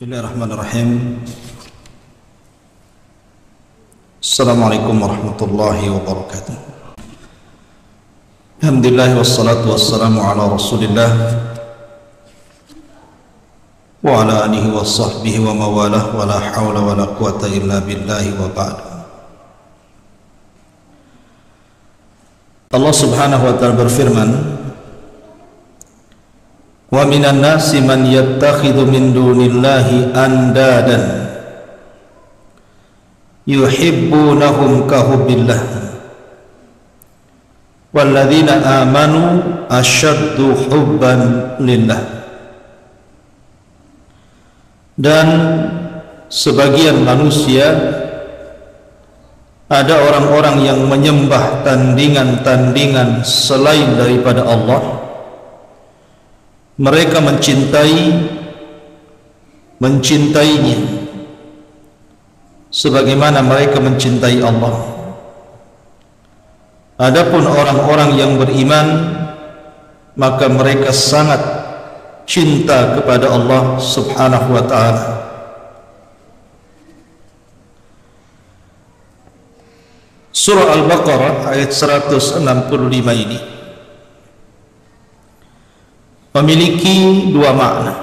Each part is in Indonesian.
Bismillahirrahmanirrahim. Assalamualaikum warahmatullahi wabarakatuh. Alhamdulillah wassalatu wassalamu ala Rasulillah wa ala alihi wa sahbihi wa mawalah wa la hawla wa la quwata illa billahi wa ba'd. Allah Subhanahu wa ta'ala berfirman, wa minan nasi man yattakhidhu min dunillahi andadan yuhibbunahum ka hubbillah walladzina amanu asyaddu hubban lillah. Dan sebagian manusia ada orang-orang yang menyembah tandingan-tandingan selain daripada Allah. Mereka mencintainya sebagaimana mereka mencintai Allah. Adapun orang-orang yang beriman, maka mereka sangat cinta kepada Allah Subhanahu wa ta'ala. Surah Al-Baqarah ayat 165 ini memiliki dua makna,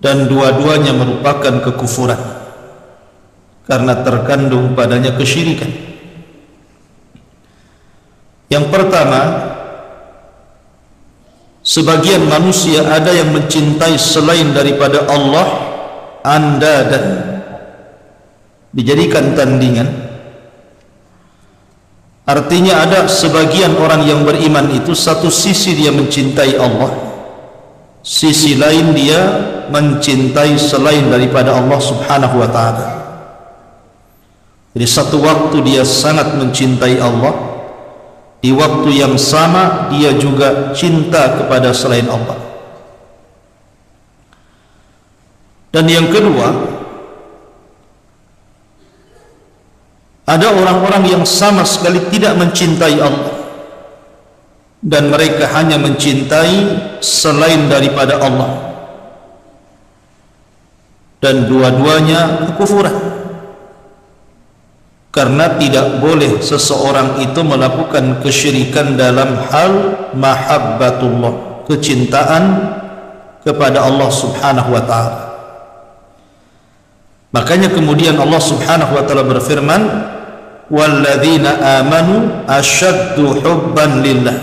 dan dua-duanya merupakan kekufuran karena terkandung padanya kesyirikan. Yang pertama, sebagian manusia ada yang mencintai selain daripada Allah andadan, dijadikan tandingan. Artinya ada sebagian orang yang beriman itu satu sisi dia mencintai Allah, sisi lain dia mencintai selain daripada Allah Subhanahu wa ta'ala. Jadi satu waktu dia sangat mencintai Allah, di waktu yang sama dia juga cinta kepada selain Allah. Dan yang kedua, ada orang-orang yang sama sekali tidak mencintai Allah, dan mereka hanya mencintai selain daripada Allah, dan dua-duanya kekufuran. Karena tidak boleh seseorang itu melakukan kesyirikan dalam hal mahabbatullah, kecintaan kepada Allah Subhanahu wa ta'ala. Makanya kemudian Allah Subhanahu wa ta'ala berfirman, walladzina amanu asyaddu hubban lillah.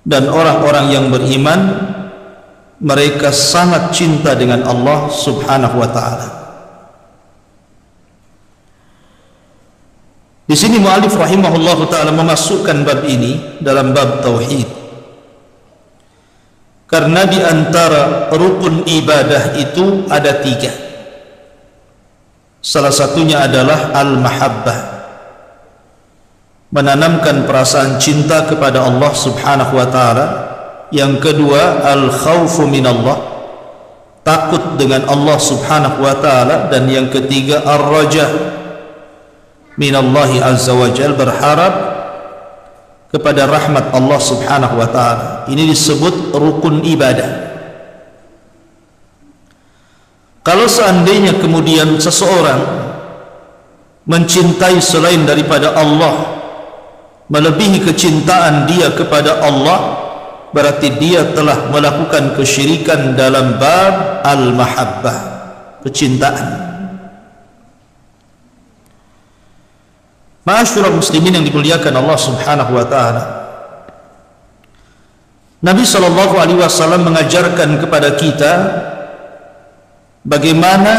Dan orang-orang yang beriman, mereka sangat cinta dengan Allah Subhanahu wa ta'ala. Di sini mu'alif rahimahullahu ta'ala memasukkan bab ini dalam bab tauhid, karena di antara rukun ibadah itu ada tiga. Salah satunya adalah al-mahabbah, menanamkan perasaan cinta kepada Allah Subhanahu wa ta'ala. Yang kedua, al-khawfu minallah, takut dengan Allah Subhanahu wa ta'ala. Dan yang ketiga, ar-raja minallahi azza wa jal, berharap kepada rahmat Allah Subhanahu wa ta'ala. Ini disebut rukun ibadah. Kalau seandainya kemudian seseorang mencintai selain daripada Allah, melebihi kecintaan dia kepada Allah, berarti dia telah melakukan kesyirikan dalam bab al-mahabbah, kecintaan. Ma'asyiral muslimin yang dimuliakan Allah Subhanahu wa ta'ala, Nabi sallallahu alaihi wasallam mengajarkan kepada kita bagaimana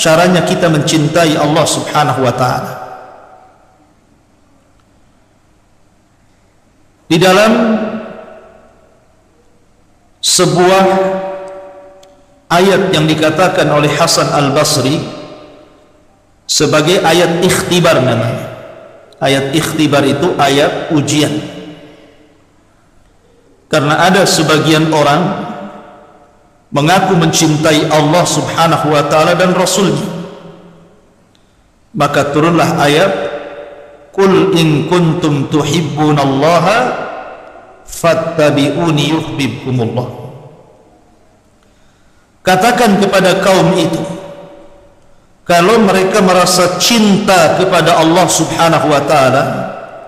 caranya kita mencintai Allah Subhanahu wa ta'ala. Di dalam sebuah ayat yang dikatakan oleh Hasan al-Basri sebagai ayat ikhtibar namanya. Ayat ikhtibar itu ayat ujian. Karena ada sebagian orang mengaku mencintai Allah Subhanahu wa ta'ala dan Rasulnya, maka turunlah ayat, qul in kuntum tuhibbunallaha fattabi'uni yuhibbukumullah. katakan kepada kaum itu, kalau mereka merasa cinta kepada Allah Subhanahu wa ta'ala,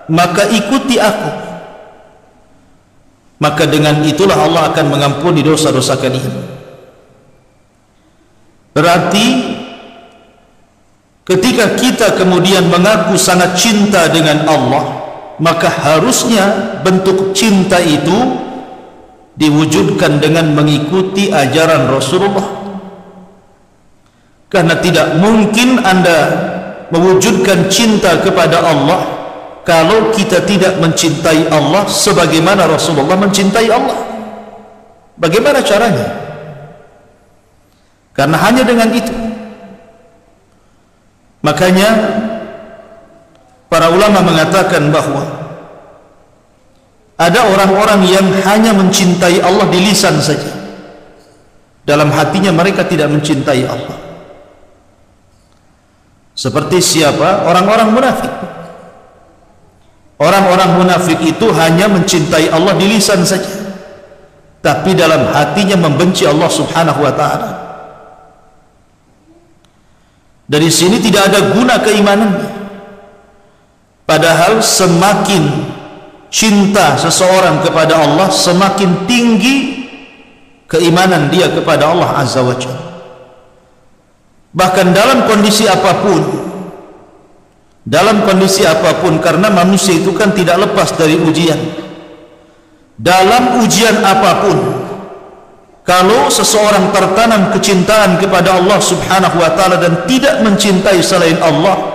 maka ikuti aku, maka dengan itulah Allah akan mengampuni dosa-dosa kalian. Berarti ketika kita kemudian mengaku sangat cinta dengan Allah, maka harusnya bentuk cinta itu diwujudkan dengan mengikuti ajaran Rasulullah. Karena tidak mungkin Anda mewujudkan cinta kepada Allah kalau kita tidak mencintai Allah sebagaimana Rasulullah mencintai Allah. Bagaimana caranya? Karena hanya dengan itu. Makanya para ulama mengatakan bahwa ada orang-orang yang hanya mencintai Allah di lisan saja, dalam hatinya mereka tidak mencintai Allah. Seperti siapa? Orang-orang munafik. Orang-orang munafik itu hanya mencintai Allah di lisan saja, tapi dalam hatinya membenci Allah Subhanahu wa ta'ala. Dari sini tidak ada guna keimanannya. Padahal semakin cinta seseorang kepada Allah, semakin tinggi keimanan dia kepada Allah Azza wa Jalla. Bahkan dalam kondisi apapun, karena manusia itu kan tidak lepas dari ujian. Dalam ujian apapun, kalau seseorang tertanam kecintaan kepada Allah Subhanahu wa ta'ala dan tidak mencintai selain Allah,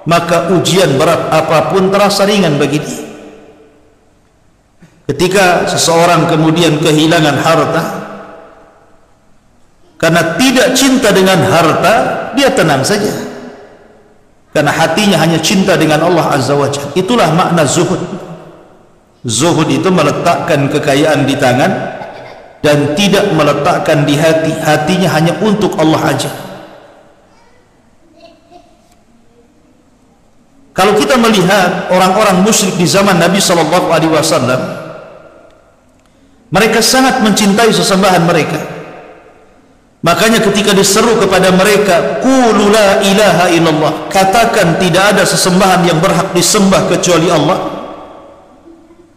maka ujian berat apapun terasa ringan bagi dia. Ketika seseorang kemudian kehilangan harta, karena tidak cinta dengan harta, dia tenang saja, karena hatinya hanya cinta dengan Allah Azza wa Jalla. Itulah makna zuhud. Zuhud itu meletakkan kekayaan di tangan dan tidak meletakkan di hati. Hatinya hanya untuk Allah aja. Kalau kita melihat orang-orang musyrik di zaman Nabi SAW, mereka sangat mencintai sesembahan mereka. Makanya ketika diseru kepada mereka, qulu la ilaha illallah, katakan tidak ada sesembahan yang berhak disembah kecuali Allah.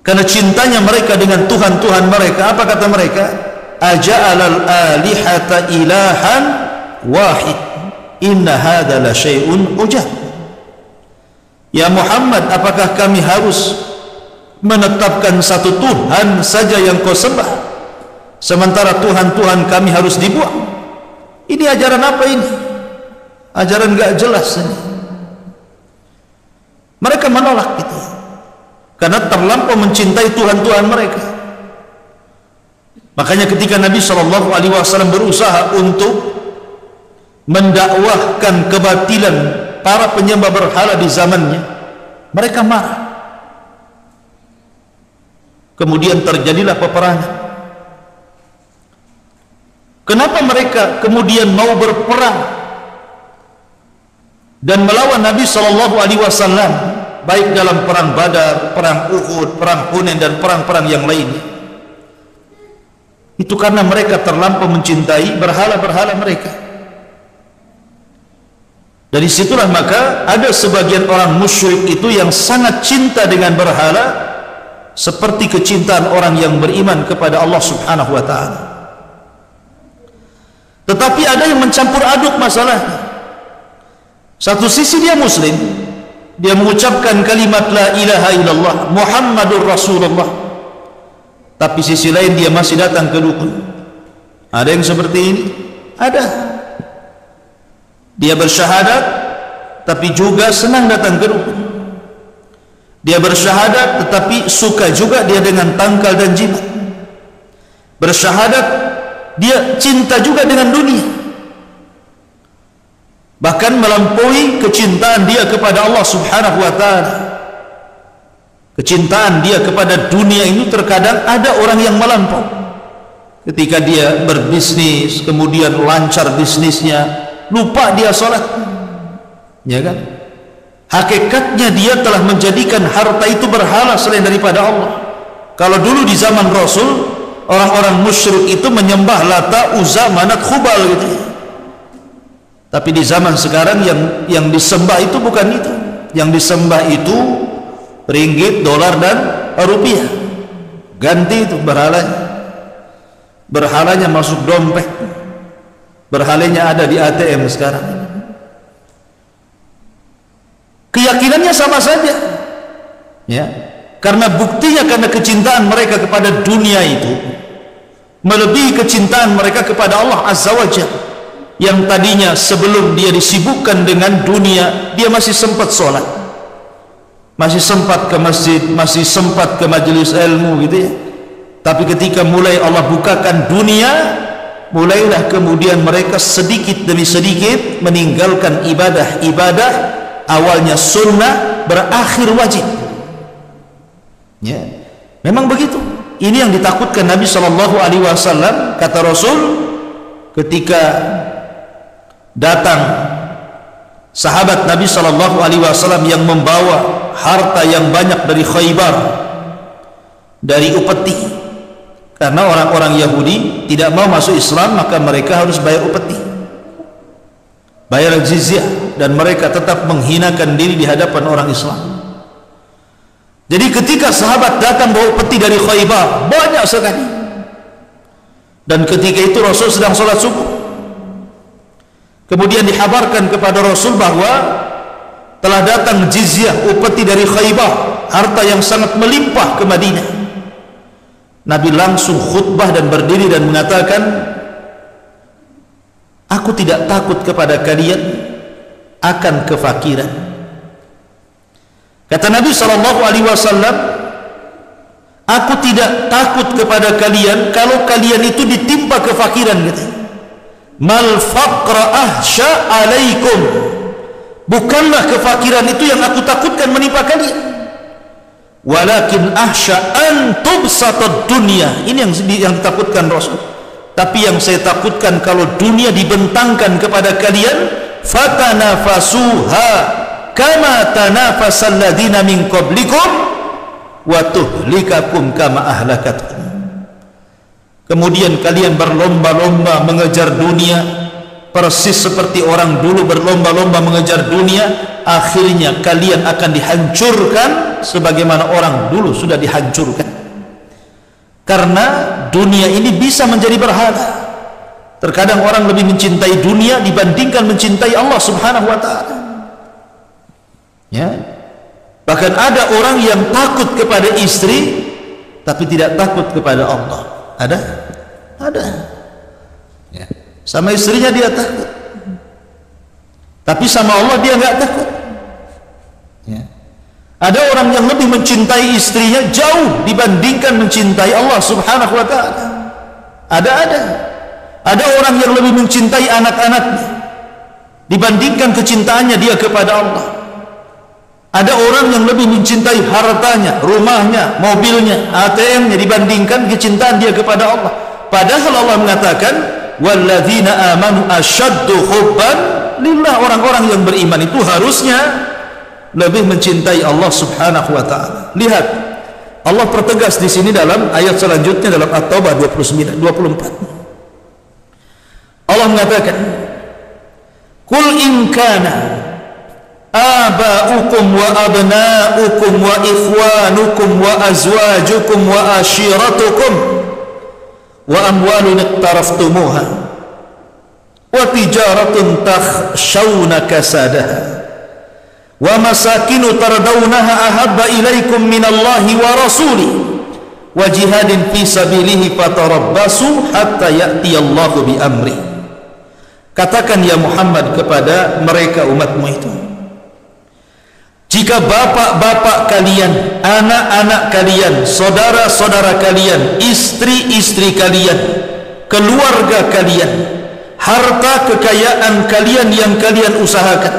Karena cintanya mereka dengan Tuhan-Tuhan mereka, apa kata mereka? Aja'alal alihata ilahan wahid, inna hadha la syai'un ujab. Ya Muhammad, apakah kami harus menetapkan satu Tuhan saja yang kau sembah, sementara Tuhan-Tuhan kami harus dibuang? Ini ajaran apa ini? Ajaran gak jelas ini. Mereka menolak itu karena terlampau mencintai Tuhan-Tuhan mereka. Makanya ketika Nabi SAW berusaha untuk mendakwahkan kebatilan para penyembah berhala di zamannya, mereka marah. Kemudian terjadilah peperangan. Kenapa mereka kemudian mau berperang dan melawan Nabi SAW, baik dalam perang Badar, perang Uhud, perang Hunain dan perang-perang yang lainnya? Itu karena mereka terlampau mencintai berhala-berhala mereka. Dari situlah maka ada sebagian orang musyrik itu yang sangat cinta dengan berhala, seperti kecintaan orang yang beriman kepada Allah Subhanahu wa ta'ala. Tetapi ada yang mencampur aduk masalahnya. Satu sisi dia muslim, dia mengucapkan kalimat la ilaha illallah Muhammadur Rasulullah, tapi sisi lain dia masih datang ke dukun. Ada yang seperti ini? Ada. Dia bersyahadat tapi juga senang datang ke dukun. Dia bersyahadat tetapi suka juga dia dengan tangkal dan jimat. Bersyahadat dia cinta juga dengan dunia, bahkan melampaui kecintaan dia kepada Allah Subhanahu wa ta'ala. Kecintaan dia kepada dunia ini terkadang ada orang yang melampau. Ketika dia berbisnis, kemudian lancar bisnisnya, lupa dia sholat, ya kan? Hakikatnya dia telah menjadikan harta itu berhala selain daripada Allah. Kalau dulu di zaman Rasul, orang-orang musyrik itu menyembah Lata, Uzza, Manat, Khubal gitu ya. Tapi di zaman sekarang yang disembah itu bukan itu. Yang disembah itu ringgit, dolar dan rupiah. Ganti itu berhalanya. Berhalanya masuk dompet. Berhalanya ada di ATM sekarang. Keyakinannya sama saja. Ya. Karena buktinya karena kecintaan mereka kepada dunia itu melebihi kecintaan mereka kepada Allah Azza wa Jalla. Yang tadinya sebelum dia disibukkan dengan dunia, dia masih sempat sholat, masih sempat ke masjid, masih sempat ke majelis ilmu gitu ya. Tapi ketika mulai Allah bukakan dunia, mulailah kemudian mereka sedikit demi sedikit meninggalkan ibadah-ibadah awalnya sunnah berakhir wajib. Ya, memang begitu. Ini yang ditakutkan Nabi SAW. Kata Rasul ketika datang sahabat Nabi SAW yang membawa harta yang banyak dari Khaybar, dari upeti, karena orang-orang Yahudi tidak mau masuk Islam, maka mereka harus bayar upeti, bayar jizyah, dan mereka tetap menghinakan diri di hadapan orang Islam. Jadi ketika sahabat datang bawa upeti dari Khaybar banyak sekali, dan ketika itu Rasul sedang sholat subuh. Kemudian dikabarkan kepada Rasul bahwa telah datang jizyah, upeti dari Khaybar, harta yang sangat melimpah ke Madinah. Nabi langsung khutbah dan berdiri dan mengatakan, aku tidak takut kepada kalian akan kefakiran. Kata Nabi SAW, aku tidak takut kepada kalian kalau kalian itu ditimpa kefakiran gitu. Mal faqra ahsya alaikum, bukanlah kefakiran itu yang aku takutkan menimpa kalian, walakin ahsya an tubsatad dunya. Ini yang ditakutkan Rasul. Tapi yang saya takutkan kalau dunia dibentangkan kepada kalian, fatanafasuha kama tanafasal ladina min qablikum wa tuhlikakum kama ahlakatkum. Kemudian kalian berlomba-lomba mengejar dunia, persis seperti orang dulu berlomba-lomba mengejar dunia. Akhirnya kalian akan dihancurkan sebagaimana orang dulu sudah dihancurkan. Karena dunia ini bisa menjadi berhala. Terkadang orang lebih mencintai dunia dibandingkan mencintai Allah Subhanahu wa ta'ala. Ya. Bahkan ada orang yang takut kepada istri tapi tidak takut kepada Allah. Ada? Ya. Sama istrinya dia takut, tapi sama Allah dia nggak takut. Ya. Ada orang yang lebih mencintai istrinya jauh dibandingkan mencintai Allah Subhanahu wa ta'ala. Ada orang yang lebih mencintai anak-anaknya dibandingkan kecintaannya dia kepada Allah. Ada orang yang lebih mencintai hartanya, rumahnya, mobilnya, ATM-nya dibandingkan kecintaan dia kepada Allah. Padahal Allah mengatakan, walladzina amanu asyaddu hubban lillah. Orang-orang yang beriman itu harusnya lebih mencintai Allah Subhanahu wa ta'ala. Lihat, Allah pertegas di sini dalam ayat selanjutnya dalam At-Taubah 24. Allah mengatakan, qul in kana aba'ukum wa abna'ukum wa ikhwanukum wa azwajukum wa ashiratukum wa amwalun iqtaraftumuha wa tijaratun takhshawna kasadaha wa masakinu tardawnaha ahabba ilaikum minallahi wa rasulih wa jihadin fi sabilihi fatarabbasu hatta ya'tiyallahu bi amri. Katakan ya Muhammad kepada mereka umatmu itu, jika bapak-bapak kalian, anak-anak kalian, saudara-saudara kalian, istri-istri kalian, keluarga kalian, harta kekayaan kalian yang kalian usahakan,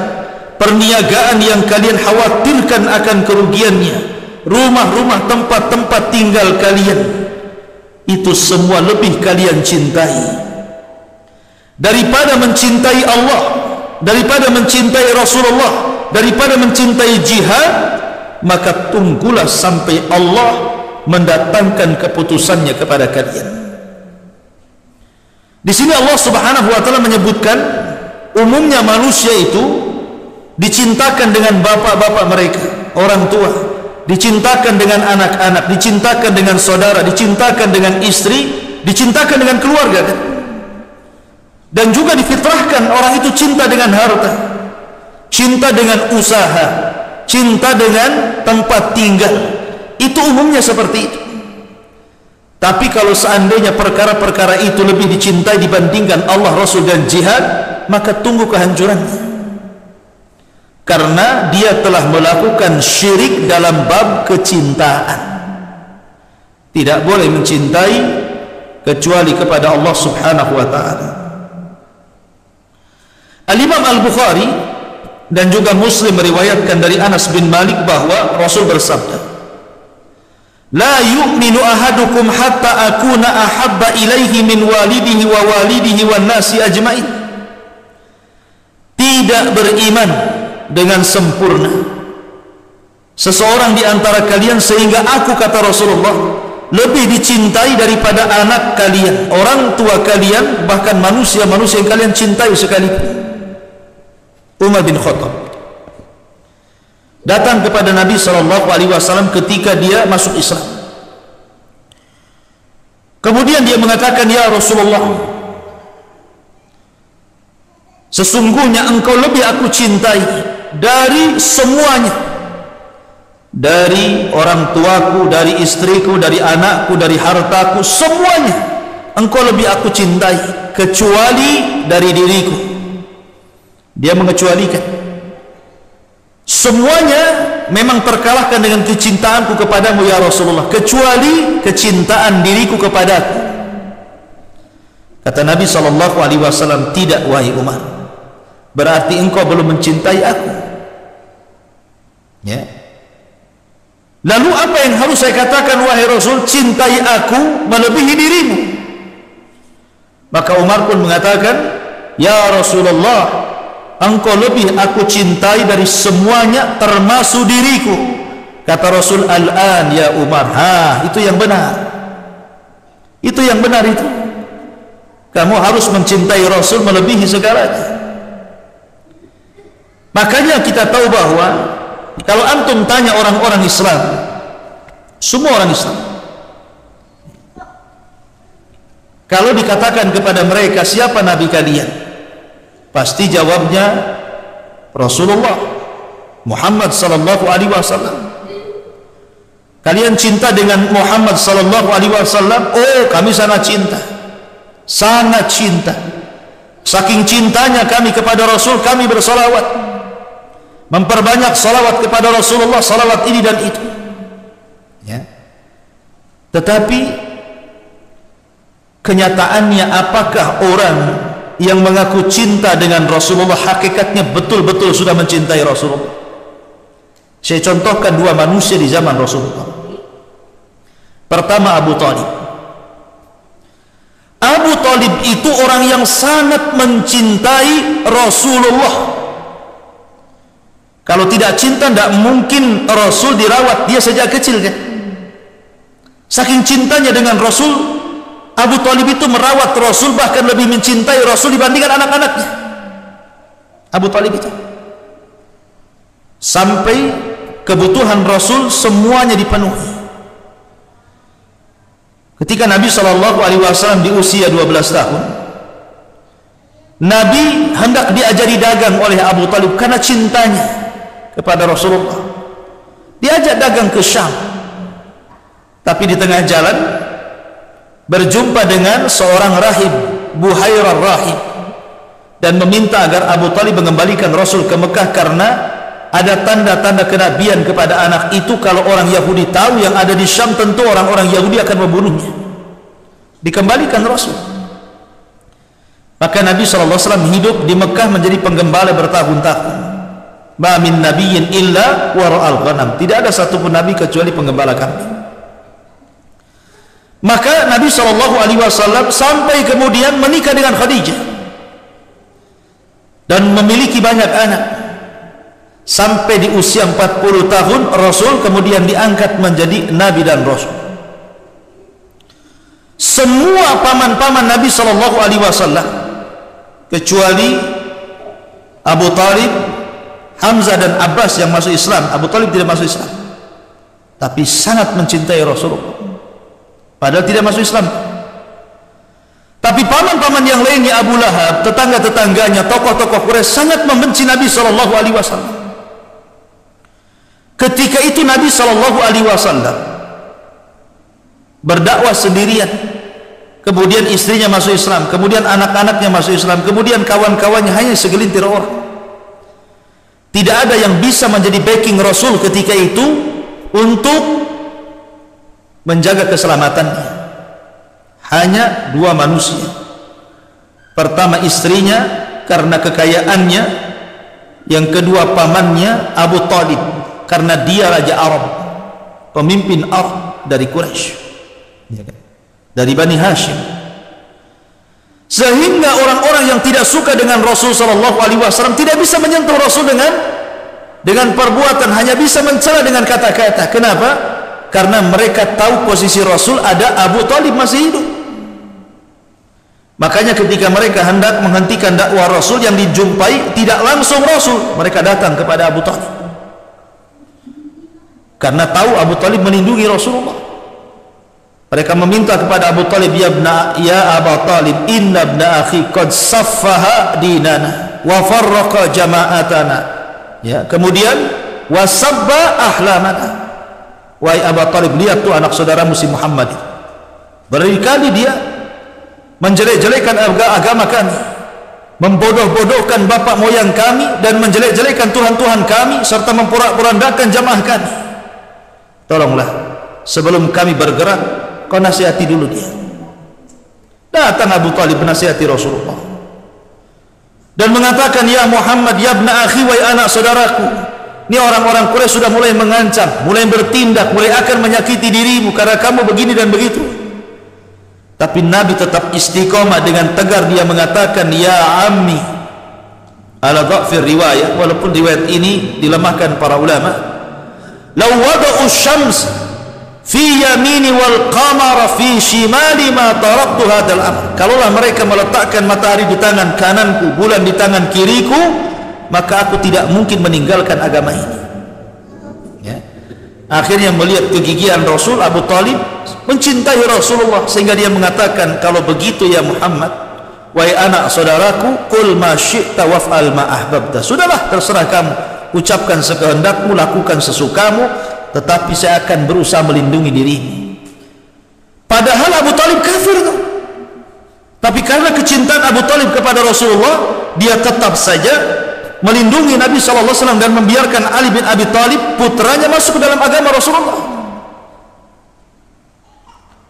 perniagaan yang kalian khawatirkan akan kerugiannya, rumah-rumah, tempat-tempat tinggal kalian, itu semua lebih kalian cintai daripada mencintai Allah, daripada mencintai Rasulullah, daripada mencintai jihad, maka tunggulah sampai Allah mendatangkan keputusannya kepada kalian. Di sini Allah Subhanahu wa taala menyebutkan umumnya manusia itu dicintakan dengan bapak-bapak mereka, orang tua, dicintakan dengan anak-anak, dicintakan dengan saudara, dicintakan dengan istri, dicintakan dengan keluarga, kan? Dan juga difitrahkan orang itu cinta dengan harta, cinta dengan usaha, cinta dengan tempat tinggal. Itu umumnya seperti itu. Tapi kalau seandainya perkara-perkara itu lebih dicintai dibandingkan Allah, Rasul dan jihad, maka tunggu kehancurannya. Karena dia telah melakukan syirik dalam bab kecintaan. Tidak boleh mencintai kecuali kepada Allah Subhanahu wa taala. Al-Imam Al-Bukhari dan juga Muslim meriwayatkan dari Anas bin Malik bahwa Rasul bersabda, "La yu'minu ahadukum hatta akuna ahabba ilaihi min walidihi wa walidihi wan nasi ajmain." Tidak beriman dengan sempurna seseorang di antara kalian sehingga aku, kata Rasulullah, lebih dicintai daripada anak kalian, orang tua kalian, bahkan manusia-manusia yang kalian cintai sekalipun. Umar bin Khattab datang kepada Nabi SAW ketika dia masuk Islam. Kemudian dia mengatakan, "Ya Rasulullah, sesungguhnya engkau lebih aku cintai dari semuanya, dari orang tuaku, dari istriku, dari anakku, dari hartaku, semuanya engkau lebih aku cintai kecuali dari diriku." Dia mengecualikan. Semuanya memang terkalahkan dengan kecintaanku kepadamu ya Rasulullah, kecuali kecintaan diriku kepadaku. Kata Nabi SAW, "Tidak wahai Umar, berarti engkau belum mencintai aku." Ya. Lalu apa yang harus saya katakan wahai Rasul? Cintai aku melebihi dirimu. Maka Umar pun mengatakan, "Ya Rasulullah, engkau lebih aku cintai dari semuanya termasuk diriku." Kata Rasul, "Al-an ya Umar." Itu yang benar. Itu yang benar itu. Kamu harus mencintai Rasul melebihi segalanya. Makanya kita tahu bahwa kalau antum tanya orang-orang Islam, semua orang Islam, kalau dikatakan kepada mereka siapa nabi kalian, pasti jawabnya Rasulullah Muhammad sallallahu alaihi wasallam. Kalian cinta dengan Muhammad sallallahu alaihi wasallam? Oh, kami sangat cinta. Sangat cinta. Saking cintanya kami kepada Rasul, kami bersalawat, memperbanyak salawat kepada Rasulullah, salawat ini dan itu. Ya. Tetapi kenyataannya, apakah orang yang mengaku cinta dengan Rasulullah hakikatnya betul-betul sudah mencintai Rasulullah? Saya contohkan dua manusia di zaman Rasulullah. Pertama, Abu Talib. Abu Talib itu orang yang sangat mencintai Rasulullah. Kalau tidak cinta, tidak mungkin Rasul dirawat dia sejak kecil, kan? Saking cintanya dengan Rasul, Abu Talib itu merawat Rasul, bahkan lebih mencintai Rasul dibandingkan anak-anaknya. Abu Talib itu sampai kebutuhan Rasul semuanya dipenuhi. Ketika Nabi SAW di usia 12 tahun, Nabi hendak diajari dagang oleh Abu Talib karena cintanya kepada Rasulullah. Diajak dagang ke Syam, tapi di tengah jalan berjumpa dengan seorang rahib, Buhairah rahib, dan meminta agar Abu Talib mengembalikan Rasul ke Mekah karena ada tanda-tanda kenabian kepada anak itu. Kalau orang Yahudi tahu yang ada di Syam, tentu orang-orang Yahudi akan membunuhnya. Dikembalikan Rasul. Maka Nabi SAW hidup di Mekah menjadi penggembala bertahun-tahun. Ma min nabiyyin illa wara'al ghanam. Tidak ada satupun nabi kecuali penggembala kambing. Maka Nabi SAW sampai kemudian menikah dengan Khadijah dan memiliki banyak anak. Sampai di usia 40 tahun Rasul kemudian diangkat menjadi Nabi dan Rasul. semua paman-paman Nabi sallallahu alaihi wasallam kecuali Abu Talib, Hamzah dan Abbas yang masuk Islam. Abu Talib tidak masuk Islam, tapi sangat mencintai Rasulullah padahal tidak masuk Islam. Tapi paman-paman yang lainnya, Abu Lahab, tetangga-tetangganya, tokoh-tokoh Quraisy sangat membenci Nabi sallallahu alaihi wasallam. Ketika itu Nabi sallallahu alaihi wasallam berdakwah sendirian, kemudian istrinya masuk Islam, kemudian anak-anaknya masuk Islam, kemudian kawan-kawannya hanya segelintir orang. Tidak ada yang bisa menjadi backing Rasul ketika itu untuk menjaga keselamatannya. Hanya dua manusia. Pertama istrinya karena kekayaannya, yang kedua pamannya Abu Talib karena dia raja Arab, pemimpin Arab dari Quraisy, dari Bani Hashim. Sehingga orang-orang yang tidak suka dengan Rasul sallallahu alaihi wasallam tidak bisa menyentuh Rasul dengan perbuatan, hanya bisa mencela dengan kata-kata. Kenapa? Karena mereka tahu posisi Rasul ada Abu Talib masih hidup. Makanya ketika mereka hendak menghentikan dakwah Rasul, yang dijumpai tidak langsung Rasul, mereka datang kepada Abu Talib karena tahu Abu Talib melindungi Rasulullah. Mereka meminta kepada Abu Talib, ya Abu Talib, inna ibna akhi qad saffaha dinana wa farraqa jama'atana. Ya, kemudian wasabba ahlamana. Wahai Abu Talib, lihat tuh anak saudaramu si Muhammad, berkali dia menjelek-jelekan agama kami, membodoh-bodohkan bapak moyang kami, dan menjelek-jelekan Tuhan-Tuhan kami, serta memporak-porandakan jamaah kami. Tolonglah, sebelum kami bergerak, kau nasihati dulu dia. Datang Abu Talib menasihati Rasulullah dan mengatakan, ya Muhammad, ya ibna akhi, wahai anak saudaraku, ini orang-orang Quraisy sudah mulai mengancam, mulai bertindak, mulai akan menyakiti dirimu karena kamu begini dan begitu. Tapi Nabi tetap istiqomah, dengan tegar dia mengatakan, ya ammi, ala dha'fir riwayah, walaupun riwayat ini dilemahkan para ulama, law wada'u syams fi yamini wal qamara fi shimali ma taraktu hadzal amr. Kalaulah mereka meletakkan matahari di tangan kananku, bulan di tangan kiriku, maka aku tidak mungkin meninggalkan agama ini. Ya. Akhirnya melihat kegigihan Rasul, Abu Talib mencintai Rasulullah sehingga dia mengatakan, kalau begitu ya Muhammad, wahai anak saudaraku, qul ma syi'ta waf'al ma ahbabta. Sudahlah, terserah kamu, ucapkan sekehendakmu, lakukan sesukamu, tetapi saya akan berusaha melindungi dirimu. Padahal Abu Talib kafir tuh. Tapi karena kecintaan Abu Talib kepada Rasulullah, dia tetap saja melindungi Nabi SAW dan membiarkan Ali bin Abi Talib, putranya, masuk ke dalam agama Rasulullah.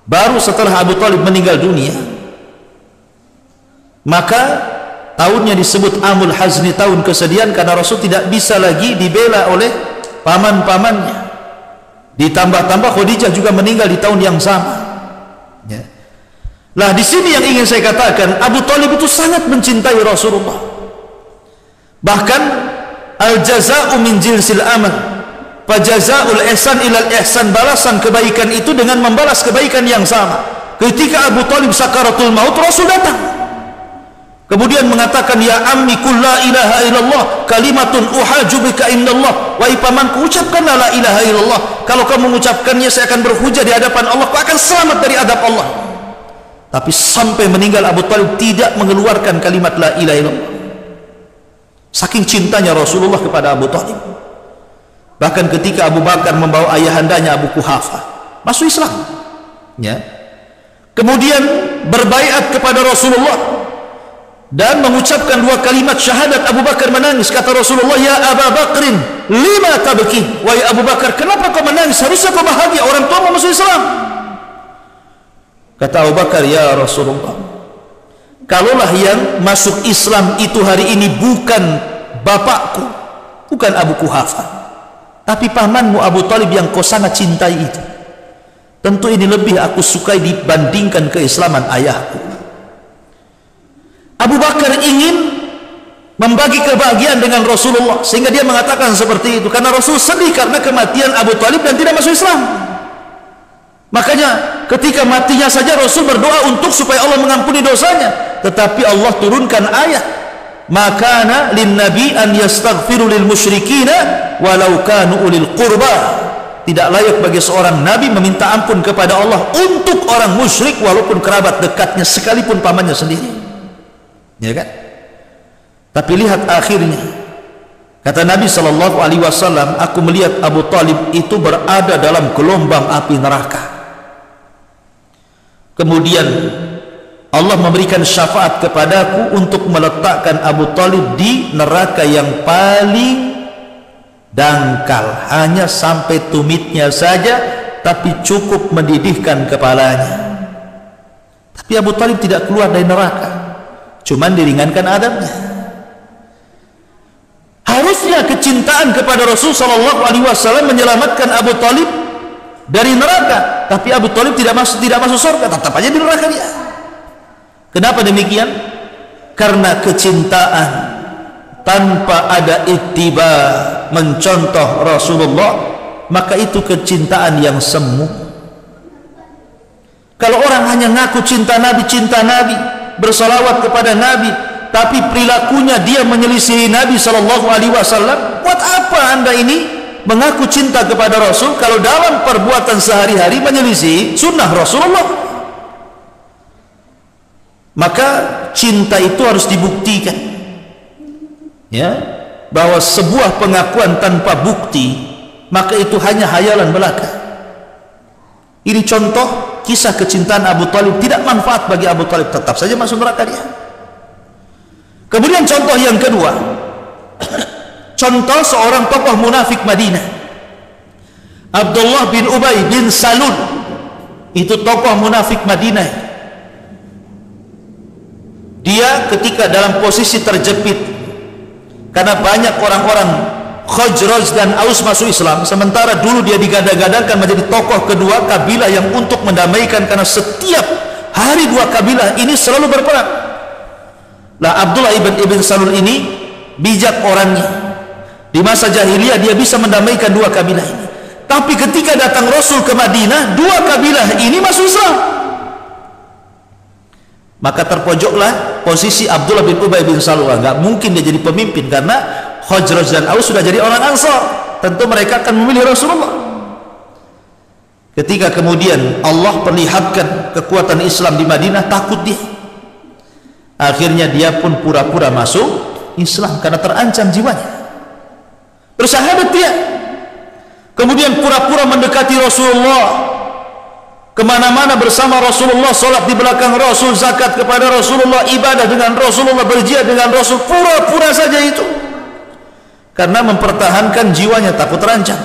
Baru setelah Abu Talib meninggal dunia, maka tahunnya disebut Amul Hazni, tahun kesedihan, karena Rasul tidak bisa lagi dibela oleh paman-pamannya. Ditambah-tambah Khadijah juga meninggal di tahun yang sama. Ya. Lah di sini yang ingin saya katakan, Abu Talib itu sangat mencintai Rasulullah. Bahkan al-jaza'u min jinsil amal, fajaza'ul ihsan ilal ihsan, balasan kebaikan itu dengan membalas kebaikan yang sama. Ketika Abu Talib sakaratul maut, Rasul datang kemudian mengatakan, ya ammi qul la ilaha illallah kalimatun uhaju bika indallah. Wahai pamanku, ucapkanlah la ilaha illallah, kalau kamu mengucapkannya saya akan berhujah di hadapan Allah, kau akan selamat dari adab Allah. Tapi sampai meninggal Abu Talib tidak mengeluarkan kalimat la ilaha illallah, saking cintanya Rasulullah kepada Abu Talib. Bahkan ketika Abu Bakar membawa ayahandanya Abu Quhafah masuk Islam, ya, kemudian berbaiat kepada Rasulullah dan mengucapkan dua kalimat syahadat, Abu Bakar menangis. Kata Rasulullah, ya Abu Bakrin, lima tabki. Wahai Abu Bakar, kenapa kau menangis? Harusnya kau bahagia, orang tua masuk Islam. Kata Abu Bakar, ya Rasulullah, kalaulah yang masuk Islam itu hari ini bukan bapakku, bukan Abu Quhafah, tapi pamanmu Abu Talib yang kau sangat cintai itu, tentu ini lebih aku sukai dibandingkan keislaman ayahku. Abu Bakar ingin membagi kebahagiaan dengan Rasulullah, sehingga dia mengatakan seperti itu karena Rasul sedih karena kematian Abu Talib dan tidak masuk Islam. Makanya ketika matinya saja Rasul berdoa untuk supaya Allah mengampuni dosanya, tetapi Allah turunkan ayat, makana lin nabi an yastaghfiru lil musyrikina walau kanu ulil qurba. Tidak layak bagi seorang nabi meminta ampun kepada Allah untuk orang musyrik walaupun kerabat dekatnya sekalipun pamannya sendiri, ya kan? Tapi lihat akhirnya, kata Nabi SAW, aku melihat Abu Talib itu berada dalam gelombang api neraka. Kemudian Allah memberikan syafaat kepadaku untuk meletakkan Abu Talib di neraka yang paling dangkal, hanya sampai tumitnya saja, tapi cukup mendidihkan kepalanya. Tapi Abu Talib tidak keluar dari neraka, cuman diringankan adabnya. Harusnya kecintaan kepada Rasul SAW menyelamatkan Abu Talib dari neraka, tapi Abu Talib tidak masuk surga, tetap aja di neraka dia. Kenapa demikian? Karena kecintaan tanpa ada ittiba, mencontoh Rasulullah, maka itu kecintaan yang semu. Kalau orang hanya ngaku cinta Nabi, bersalawat kepada Nabi, tapi perilakunya dia menyelisihi Nabi SAW, buat apa anda ini mengaku cinta kepada Rasul kalau dalam perbuatan sehari-hari menyelisihi sunnah Rasulullah? Maka cinta itu harus dibuktikan, ya, bahwa sebuah pengakuan tanpa bukti maka itu hanya hayalan belaka. Ini contoh kisah kecintaan Abu Talib, tidak manfaat bagi Abu Talib, tetap saja masuk neraka dia. Kemudian contoh yang kedua, contoh seorang tokoh munafik Madinah, Abdullah bin Ubay bin Salul. Itu tokoh munafik Madinah. Dia ketika dalam posisi terjepit karena banyak orang-orang Khazraj dan Aus masuk Islam, sementara dulu dia digadang-gadangkan menjadi tokoh kedua kabilah yang untuk mendamaikan, karena setiap hari dua kabilah ini selalu berperang. Nah, Abdullah ibn Salul ini bijak orangnya. Di masa jahiliyah dia bisa mendamaikan dua kabilah ini. Tapi ketika datang Rasul ke Madinah, dua kabilah ini masuk Islam. Maka terpojoklah posisi Abdullah bin Ubay bin Salul. Enggak mungkin dia jadi pemimpin karena Khazraj dan Aus sudah jadi orang Ansar, tentu mereka akan memilih Rasulullah. Ketika kemudian Allah perlihatkan kekuatan Islam di Madinah, takut dia. Akhirnya dia pun pura-pura masuk Islam karena terancam jiwanya. Bersahabat dia, kemudian pura-pura mendekati Rasulullah, kemana-mana bersama Rasulullah, sholat di belakang Rasul, zakat kepada Rasulullah, ibadah dengan Rasulullah, berjihad dengan Rasul, pura-pura saja itu karena mempertahankan jiwanya, takut terancam.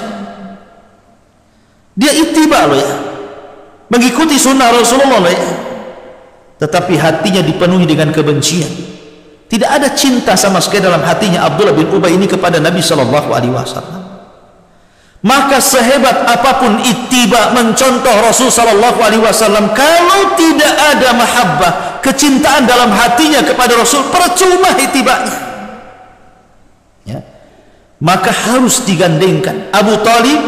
Dia ittiba loh ya, mengikuti sunnah Rasulullah loh ya, tetapi hatinya dipenuhi dengan kebencian. Tidak ada cinta sama sekali dalam hatinya Abdullah bin Ubay ini kepada Nabi SAW. Maka sehebat apapun ittiba, mencontoh Rasul SAW, kalau tidak ada mahabbah, kecintaan dalam hatinya kepada Rasul, percuma ittibanya, ya. Maka harus digandengkan. Abu Talib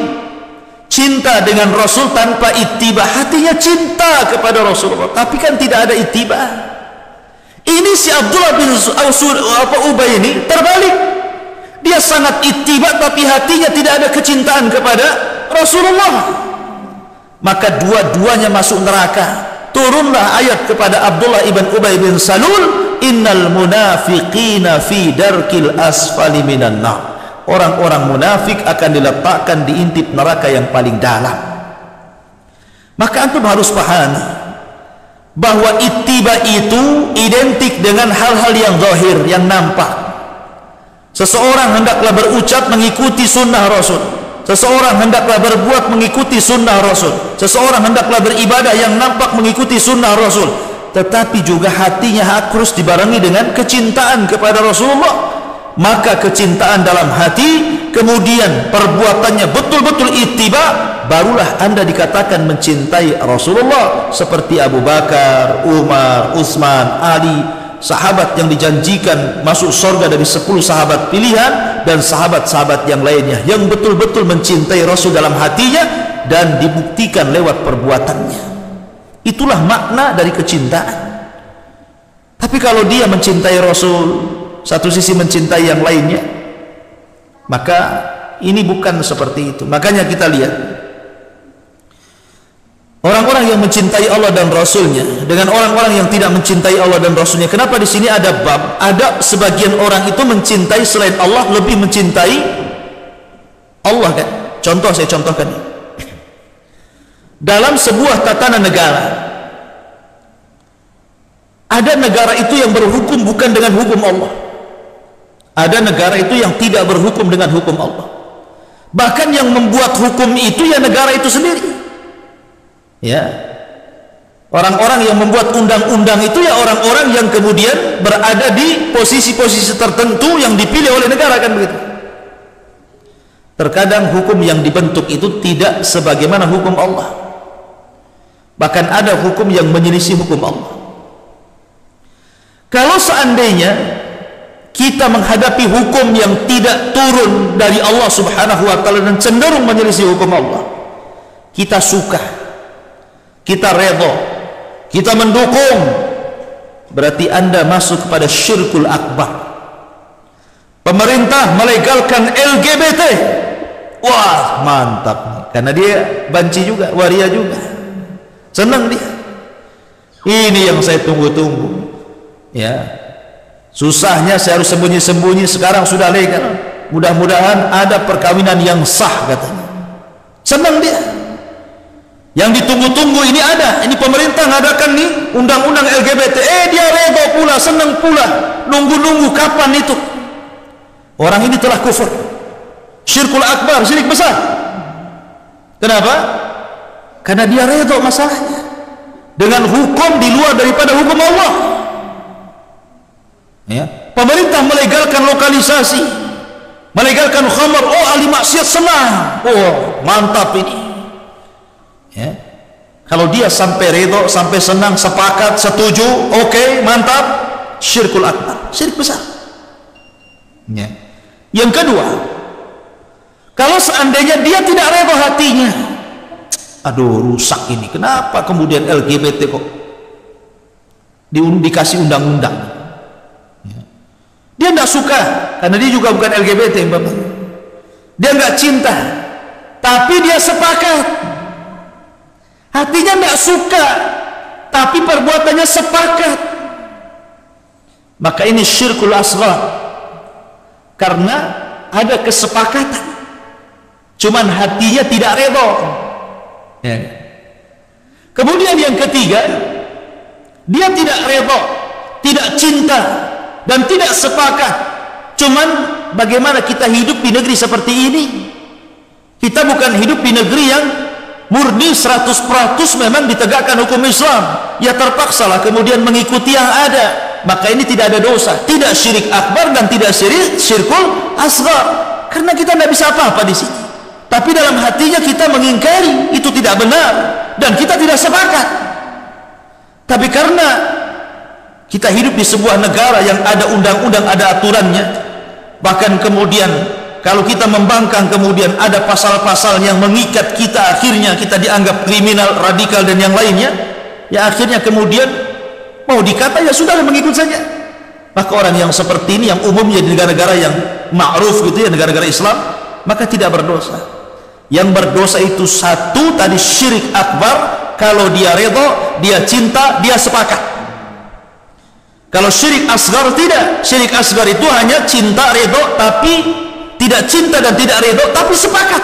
cinta dengan Rasul tanpa ittiba, hatinya cinta kepada Rasulullah, tapi kan tidak ada ittiba. Ini si Abdullah bin Ubay ini terbalik. Dia sangat ittiba tapi hatinya tidak ada kecintaan kepada Rasulullah. Maka dua-duanya masuk neraka. Turunlah ayat kepada Abdullah ibn Ubay bin Salul, innal munafiqina fi darkil asfali minan nar. Orang-orang munafik akan diletakkan di intip neraka yang paling dalam. Maka antum harus pahami bahwa ittiba itu identik dengan hal-hal yang zahir, yang nampak. Seseorang hendaklah berucap mengikuti sunnah Rasul, seseorang hendaklah berbuat mengikuti sunnah Rasul, seseorang hendaklah beribadah yang nampak mengikuti sunnah Rasul, tetapi juga hatinya harus dibarengi dengan kecintaan kepada Rasulullah. Maka kecintaan dalam hati, kemudian perbuatannya betul-betul ittiba, barulah anda dikatakan mencintai Rasulullah. Seperti Abu Bakar, Umar, Utsman, Ali, sahabat yang dijanjikan masuk surga dari 10 sahabat pilihan, dan sahabat-sahabat yang lainnya yang betul-betul mencintai Rasul dalam hatinya, dan dibuktikan lewat perbuatannya. Itulah makna dari kecintaan. Tapi kalau dia mencintai Rasul, satu sisi mencintai yang lainnya, maka ini bukan seperti itu. Makanya kita lihat orang-orang yang mencintai Allah dan Rasulnya dengan orang-orang yang tidak mencintai Allah dan Rasulnya. Kenapa di sini ada bab? Ada sebagian orang itu mencintai selain Allah, lebih mencintai Allah kan? Contoh, saya contohkan. Dalam sebuah tatanan negara, ada negara itu yang berhukum bukan dengan hukum Allah. Ada negara itu yang tidak berhukum dengan hukum Allah. Bahkan yang membuat hukum itu ya negara itu sendiri. Ya, orang-orang yang membuat undang-undang itu ya orang-orang yang kemudian berada di posisi-posisi tertentu yang dipilih oleh negara, kan begitu. Terkadang hukum yang dibentuk itu tidak sebagaimana hukum Allah. Bahkan ada hukum yang menyelisih hukum Allah. Kalau seandainya kita menghadapi hukum yang tidak turun dari Allah Subhanahu wa ta'ala dan cenderung menyelisih hukum Allah, kita suka, kita redha, kita mendukung, berarti Anda masuk kepada syirkul akbar. Pemerintah melegalkan LGBT, wah mantap, karena dia banci juga, waria juga, senang dia. Ini yang saya tunggu-tunggu. Ya, susahnya saya harus sembunyi-sembunyi, sekarang sudah legal. Mudah-mudahan ada perkawinan yang sah, katanya. Senang dia. Yang ditunggu-tunggu ini ada. Ini pemerintah ngadakan nih undang-undang LGBT. Dia reda pula, senang pula, nunggu-nunggu kapan itu. Orang ini telah kufur, syirkul akbar, syirik besar. Kenapa? Karena dia reda masalahnya dengan hukum di luar daripada hukum Allah. Ya, pemerintah melegalkan lokalisasi, melegalkan khamar, oh ahli maksiat senang, oh mantap ini. Ya, kalau dia sampai redha, sampai senang, sepakat, setuju, oke, mantap, syirkul akbar, syirik besar. Ya. Yang kedua, kalau seandainya dia tidak redha hatinya, aduh rusak ini, kenapa kemudian LGBT kok dikasih undang-undang? Dia tidak suka, karena dia juga bukan LGBT, Bapak. Dia nggak cinta, tapi dia sepakat. Hatinya tidak suka, tapi perbuatannya sepakat. Maka ini syirkul asghar, karena ada kesepakatan, cuman hatinya tidak redha. Ya. Kemudian yang ketiga, dia tidak redha, tidak cinta, dan tidak sepakat. Cuman bagaimana kita hidup di negeri seperti ini? Kita bukan hidup di negeri yang murni 100% memang ditegakkan hukum Islam. Ya terpaksalah kemudian mengikuti yang ada. Maka ini tidak ada dosa, tidak syirik akbar dan tidak syirkul asghar. Karena kita tidak bisa apa-apa di sini. Tapi dalam hatinya kita mengingkari itu tidak benar dan kita tidak sepakat. Tapi karena kita hidup di sebuah negara yang ada undang-undang, ada aturannya, bahkan kemudian kalau kita membangkang kemudian ada pasal-pasal yang mengikat kita, akhirnya kita dianggap kriminal, radikal dan yang lainnya, ya akhirnya kemudian mau dikata ya sudah, mengikut saja. Maka orang yang seperti ini yang umumnya di negara-negara yang ma'ruf gitu ya, negara-negara Islam, maka tidak berdosa. Yang berdosa itu satu tadi syirik akbar, kalau dia redha, dia cinta, dia sepakat. Kalau syirik asghar tidak. Syirik asghar itu hanya cinta, redha, tapi tidak cinta dan tidak redha, tapi sepakat.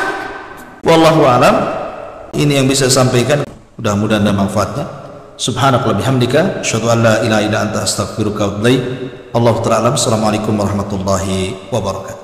Wallahu a'lam. Ini yang bisa saya sampaikan. Mudah-mudahan ada manfaatnya. Subhanakallah bihamdika, asyhadu an la ilaha illa anta, astaghfiruka wa atubu ilaik. Allahu ta'ala alam. Assalamualaikum warahmatullahi wabarakatuh.